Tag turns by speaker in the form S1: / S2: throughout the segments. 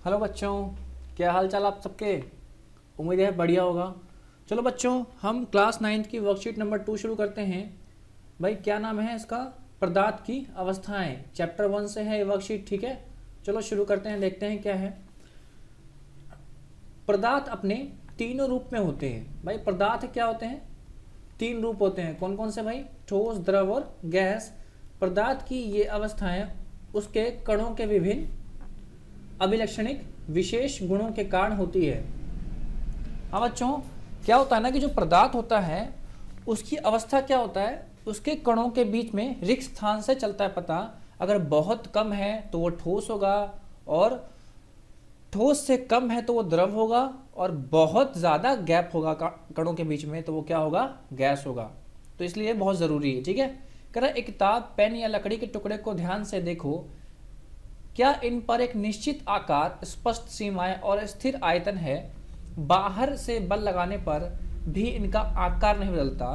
S1: Hello बच्चों, क्या हाल चाल आप सबके। उम्मीद है बढ़िया होगा। चलो बच्चों, हम क्लास 9th की वर्कशीट नंबर 2 शुरू करते हैं। भाई क्या नाम है इसका? पदार्थ की अवस्थाएं। चैप्टर 1 से है ये वर्कशीट, ठीक है। चलो शुरू करते हैं, देखते हैं क्या है। पदार्थ अपने तीनों रूप में होते हैं। भाई पदार्थ क्या होते हैं? 3 रूप होते हैं। कौन कौन से भाई? ठोस, द्रव और गैस। पदार्थ की ये अवस्थाएं उसके कणों के विभिन्न अभिलक्षणिक विशेष गुणों के कारण होती है। हाँ बच्चों, क्या होता है ना कि जो पदार्थ होता है उसकी अवस्था क्या होता है, उसके कणों के बीच में रिक्त स्थान से चलता है पता। अगर बहुत कम है तो वो ठोस होगा, और ठोस से कम है तो वो द्रव होगा, और बहुत ज़्यादा गैप होगा कणों के बीच में तो वो क्या होगा? गैस होगा। तो इसलिए बहुत ज़रूरी है, ठीक है। कह रहा एक किताब, पेन या लकड़ी के टुकड़े को ध्यान से देखो। क्या इन पर एक निश्चित आकार, स्पष्ट सीमाएं और स्थिर आयतन है? बाहर से बल लगाने पर भी इनका आकार नहीं बदलता।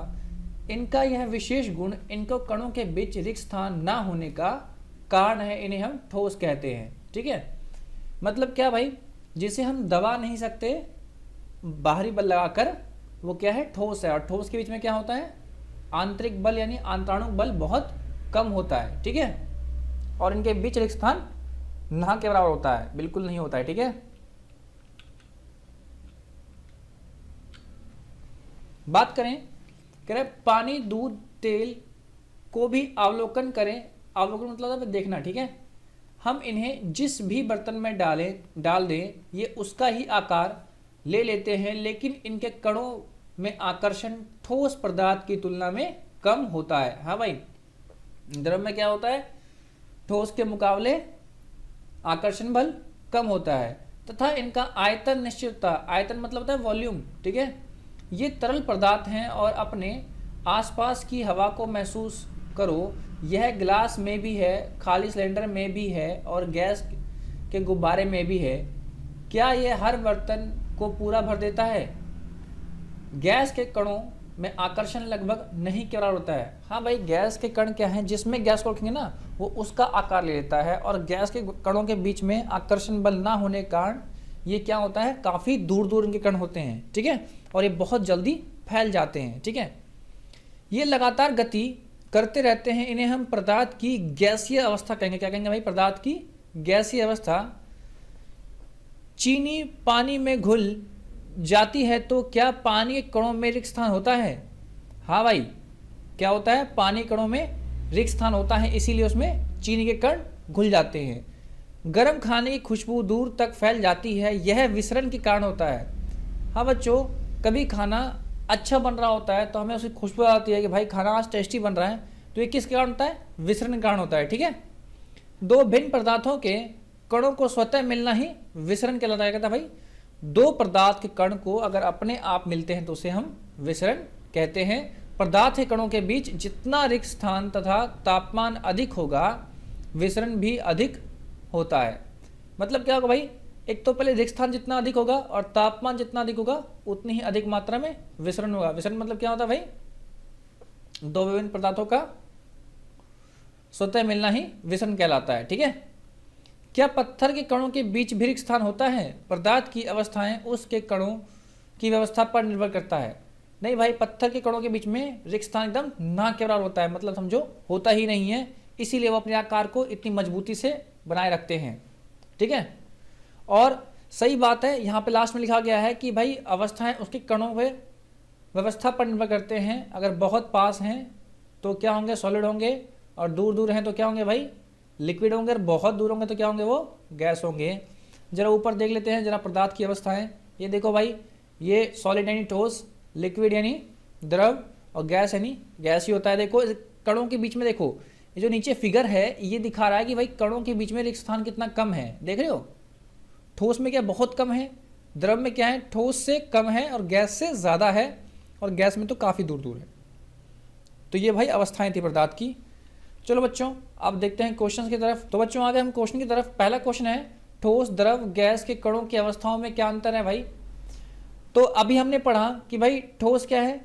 S1: इनका यह विशेष गुण इनको कणों के बीच रिक्त स्थान ना होने का कारण है। इन्हें हम ठोस कहते हैं, ठीक है। मतलब क्या भाई? जिसे हम दबा नहीं सकते बाहरी बल लगाकर, वो क्या है? ठोस है। और ठोस के बीच में क्या होता है? आंतरिक बल यानी आंतराणुक बल बहुत कम होता है, ठीक है। और इनके बीच रिक्त स्थान ना के बराबर होता है, बिल्कुल नहीं होता है, ठीक है। बात करें, कह रहे पानी, दूध, तेल को भी अवलोकन करें। अवलोकन मतलब देखना, ठीक है। हम इन्हें जिस भी बर्तन में डाल दें ये उसका ही आकार ले लेते हैं, लेकिन इनके कणों में आकर्षण ठोस पदार्थ की तुलना में कम होता है। हाँ भाई, द्रव में क्या होता है? ठोस के मुकाबले आकर्षण बल कम होता है, तथा इनका आयतन निश्चितता, आयतन मतलब होता है वॉल्यूम, ठीक है। ये तरल पदार्थ हैं और अपने आसपास की हवा को महसूस करो। यह गिलास में भी है, खाली सिलेंडर में भी है और गैस के गुब्बारे में भी है। क्या यह हर बर्तन को पूरा भर देता है? गैस के कणों में आकर्षण लगभग नहीं के बराबर होता है। हाँ भाई, गैस के कण क्या है? जिसमें गैस को रखेंगे ना वो उसका आकार ले लेता है, और गैस के कणों के बीच में आकर्षण बल ना होने के कारण ये क्या होता है? काफ़ी दूर दूर इनके कण होते हैं, ठीक है। और ये बहुत जल्दी फैल जाते हैं, ठीक है। ये लगातार गति करते रहते हैं। इन्हें हम पदार्थ की गैसीय अवस्था कहेंगे। क्या कहेंगे भाई? पदार्थ की गैसीय अवस्था। चीनी पानी में घुल जाती है तो क्या पानी के कणों में रिक्त स्थान होता है? हाँ भाई, क्या होता है? पानी कणों में रिक्त स्थान होता है, इसीलिए उसमें चीनी के कण घुल जाते हैं। गर्म खाने की खुशबू दूर तक फैल जाती है, यह विसरण के कारण होता है। हाँ बच्चों, कभी खाना अच्छा बन रहा होता है तो हमें उसकी खुशबू आती है कि भाई खाना आज टेस्टी बन रहा है, तो ये किस कारण होता है? विसरण के कारण होता है, ठीक है। दो भिन्न पदार्थों के कणों को स्वतः मिलना ही विसरण कहलाता है। कहता है भाई, दो पदार्थ के कण को अगर अपने आप मिलते हैं तो उसे हम विसरण कहते हैं। पदार्थ के कणों के बीच जितना रिक्त स्थान तथा तापमान अधिक होगा, विसरण भी अधिक होता है। मतलब क्या होगा भाई? एक तो पहले रिक्त स्थान जितना अधिक होगा और तापमान जितना अधिक होगा उतनी ही अधिक मात्रा में विसरण होगा। विसरण मतलब क्या होता है भाई? दो विभिन्न पदार्थों का स्वतः मिलना ही विसरण कहलाता है, ठीक है। क्या पत्थर के कणों के बीच भी रिक्त स्थान होता है? पदार्थ की अवस्थाएं उसके कणों की व्यवस्था पर निर्भर करता है। नहीं भाई, पत्थर के कणों के बीच में रिक्त स्थान एकदम ना के बराबर होता है, मतलब समझो होता ही नहीं है, इसीलिए वो अपने आकार को इतनी मजबूती से बनाए रखते हैं, ठीक है। और सही बात है, यहाँ पे लास्ट में लिखा गया है कि भाई अवस्थाएं उसके कणों में व्यवस्था पर निर्भर करते हैं। अगर बहुत पास हैं तो क्या होंगे? सॉलिड होंगे, और दूर दूर हैं तो क्या होंगे भाई? लिक्विड होंगे, और बहुत दूर होंगे तो क्या होंगे? वो गैस होंगे। जरा ऊपर देख लेते हैं जरा पदार्थ की अवस्थाएं। ये देखो भाई, ये सॉलिड यानी ठोस, लिक्विड यानी द्रव, और गैस यानी गैस ही होता है। देखो कणों के बीच में, देखो ये जो नीचे फिगर है ये दिखा रहा है कि भाई कणों के बीच में रिक्त स्थान कितना कम है, देख रहे हो। ठोस में क्या बहुत कम है, द्रव में क्या है? ठोस से कम है, और गैस से ज़्यादा है, और गैस में तो काफ़ी दूर दूर है। तो ये भाई अवस्थाएं थी पदार्थ की। चलो बच्चों, अब देखते हैं क्वेश्चन की तरफ। तो बच्चों आगे हम क्वेश्चन की तरफ। पहला क्वेश्चन है, ठोस, द्रव, गैस के कणों की अवस्थाओं में क्या अंतर है भाई? तो अभी हमने पढ़ा कि भाई ठोस क्या है?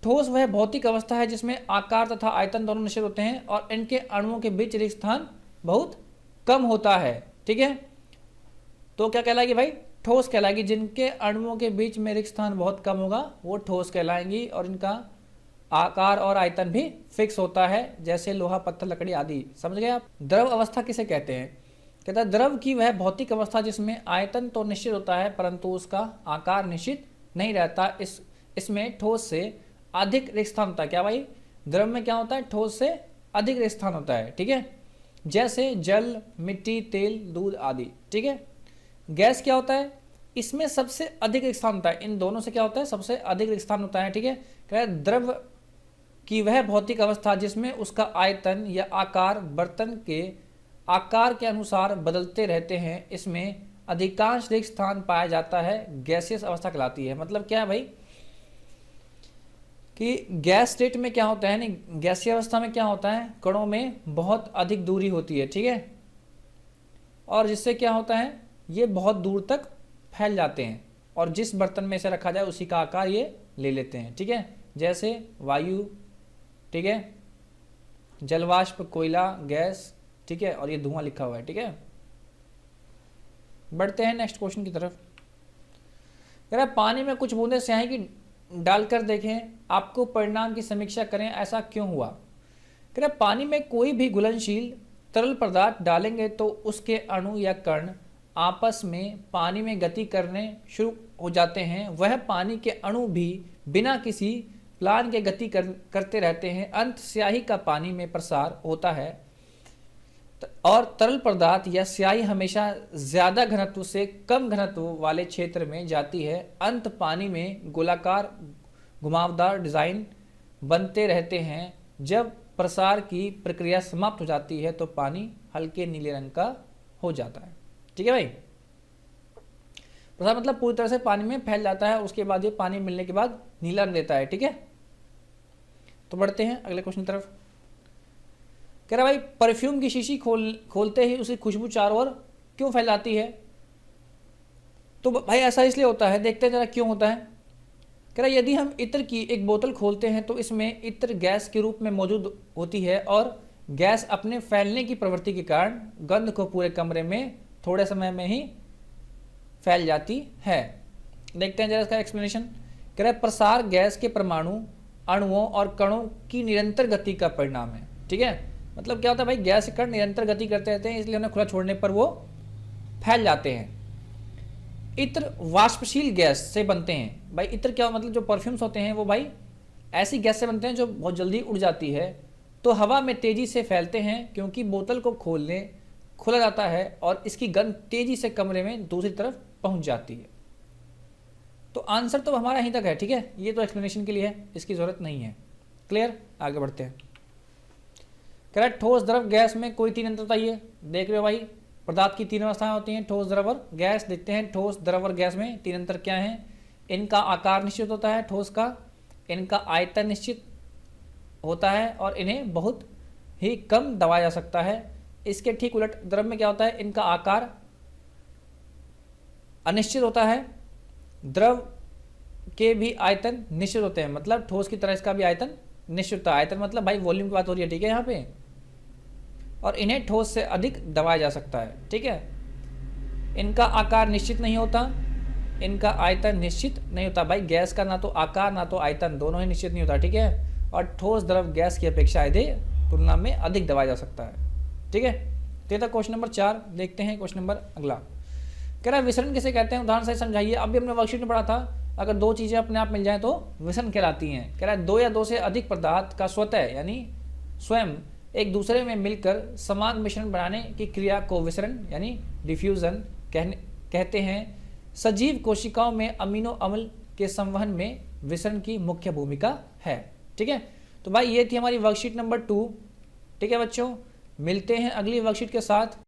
S1: ठोस वह भौतिक अवस्था है जिसमें आकार तथा आयतन दोनों निश्चित होते हैं और इनके अणुओं के बीच रिक्त स्थान बहुत कम होता है, ठीक है। तो क्या कहलाएगी भाई, ठोस कहलाएगी। जिनके अणुओं के बीच में रिक्त स्थान बहुत कम होगा वो ठोस कहलाएंगी, और इनका आकार और आयतन भी फिक्स होता है, जैसे लोहा, पत्थर, लकड़ी आदि। समझ गए आप। द्रव अवस्था किसे कहते हैं? कहता है द्रव की वह भौतिक अवस्था जिसमें आयतन तो निश्चित होता है परंतु उसका आकार निश्चित नहीं रहता। इसमें ठोस से अधिक रिक्त स्थान होता है। क्या भाई, द्रव में क्या होता है, ठोस से अधिक रिक्त स्थान होता है, ठीक है, जैसे जल, मिट्टी, तेल, दूध आदि, ठीक है। गैस क्या होता है, इसमें सबसे अधिक रिक्त स्थान होता है। इन दोनों से क्या होता है, सबसे अधिक रिक्त स्थान होता है, ठीक है। कह रहा है द्रव की वह भौतिक अवस्था जिसमें उसका आयतन या आकार बर्तन के आकार के अनुसार बदलते रहते हैं, इसमें अधिकांश रिक्त स्थान पाया जाता है, गैसियस अवस्था कहलाती है। मतलब क्या है भाई कि गैस स्टेट में क्या होता है, नहीं गैसीय अवस्था में क्या होता है, कणों में बहुत अधिक दूरी होती है, ठीक है, और जिससे क्या होता है ये बहुत दूर तक फैल जाते हैं, और जिस बर्तन में इसे रखा जाए उसी का आकार ये ले लेते हैं, ठीक है, जैसे वायु, ठीक है, जलवाष्प, कोयला, गैस, ठीक है, और ये धुआं लिखा हुआ है, ठीक है। बढ़ते हैं नेक्स्ट क्वेश्चन की तरफ। कह रहा है पानी में कुछ बूंदे स्याही की डालकर देखें, आपको परिणाम की समीक्षा करें, ऐसा क्यों हुआ। कह रहा है पानी में कोई भी घुलनशील तरल पदार्थ डालेंगे तो उसके अणु या कण आपस में पानी में गति करने शुरू हो जाते हैं। वह पानी के अणु भी बिना किसी प्लान के गति करते रहते हैं। अंत स्याही का पानी में प्रसार होता है और तरल पदार्थ या स्याही हमेशा ज्यादा घनत्व से कम घनत्व वाले क्षेत्र में जाती है। अंत पानी में गोलाकार घुमावदार डिजाइन बनते रहते हैं। जब प्रसार की प्रक्रिया समाप्त हो जाती है तो पानी हल्के नीले रंग का हो जाता है, ठीक है भाई। प्रसार मतलब पूरी तरह से पानी में फैल जाता है, उसके बाद ये पानी मिलने के बाद नीला रंग देता है, ठीक है। तो बढ़ते हैं अगले क्वेश्चन की तरफ। कह रहा भाई परफ्यूम की शीशी खोलते ही उसकी खुशबू चारों ओर क्यों फैलाती है। तो भाई ऐसा इसलिए होता है, देखते हैं जरा क्यों होता है। कह रहा यदि हम इत्र की एक बोतल खोलते हैं तो इसमें इत्र गैस के रूप में मौजूद होती है, और गैस अपने फैलने की प्रवृत्ति के कारण गंध को पूरे कमरे में थोड़े समय में ही फैल जाती है। देखते हैं जरा इसका एक्सप्लेनेशन। कह रहा है प्रसार गैस के परमाणु, अणुओं और कणों की निरंतर गति का परिणाम है, ठीक है। मतलब क्या होता है भाई, गैस के कण निरंतर गति करते रहते हैं, इसलिए उन्हें खुला छोड़ने पर वो फैल जाते हैं। इत्र वाष्पशील गैस से बनते हैं। भाई इत्र क्या मतलब, जो परफ्यूम्स होते हैं वो भाई ऐसी गैस से बनते हैं जो बहुत जल्दी उड़ जाती है, तो हवा में तेजी से फैलते हैं क्योंकि बोतल को खोला जाता है और इसकी गंध तेजी से कमरे में दूसरी तरफ पहुंच जाती है। तो आंसर तो हमारा यहीं तक है, ठीक है, ये तो एक्सप्लेनेशन के लिए है, इसकी जरूरत नहीं है। क्लियर, आगे बढ़ते हैं। कह रहा है ठोस, द्रव, गैस में कोई तीन अंतर बताइए। देख रहे हो भाई पदार्थ की तीन अवस्थाएं होती हैं, ठोस, द्रव और गैस। देखते हैं ठोस, द्रव और गैस में तीन अंतर क्या हैं। इनका आकार निश्चित होता है ठोस का, इनका आयतन निश्चित होता है और इन्हें बहुत ही कम दबाया जा सकता है। इसके ठीक उलट द्रव में क्या होता है, इनका आकार अनिश्चित होता है, द्रव के भी आयतन निश्चित होते हैं। मतलब ठोस की तरह इसका भी आयतन निश्चित होता है। आयतन मतलब भाई वॉल्यूम की बात हो रही है, ठीक है यहाँ पे, और इन्हें ठोस से अधिक दबाया जा सकता है, ठीक है। इनका आकार निश्चित नहीं होता, इनका आयतन निश्चित नहीं होता। भाई गैस का ना तो आकार ना तो आयतन दोनों ही निश्चित नहीं होता, ठीक है। और ठोस द्रव गैस की अपेक्षा यदि तुलना में अधिक दबाया जा सकता है, ठीक है। तो ये था क्वेश्चन नंबर 4। देखते हैं क्वेश्चन नंबर अगला। कह रहा है विसरण किसे कहते हैं, उदाहरण से समझाइए। अभी हमने वर्कशीट में पढ़ा था, अगर दो चीजें अपने आप मिल जाए तो विसरण कहलाती हैं। कह रहा है दो या दो से अधिक पदार्थ का स्वतः यानी स्वयं एक दूसरे में मिलकर समान मिश्रण बनाने की क्रिया को विसरण यानी डिफ्यूजन कहते हैं। सजीव कोशिकाओं में अमीनो अम्ल के संवहन में विसरण की मुख्य भूमिका है, ठीक है। तो भाई ये थी हमारी वर्कशीट नंबर 2, ठीक है बच्चों। मिलते हैं अगली वर्कशीट के साथ।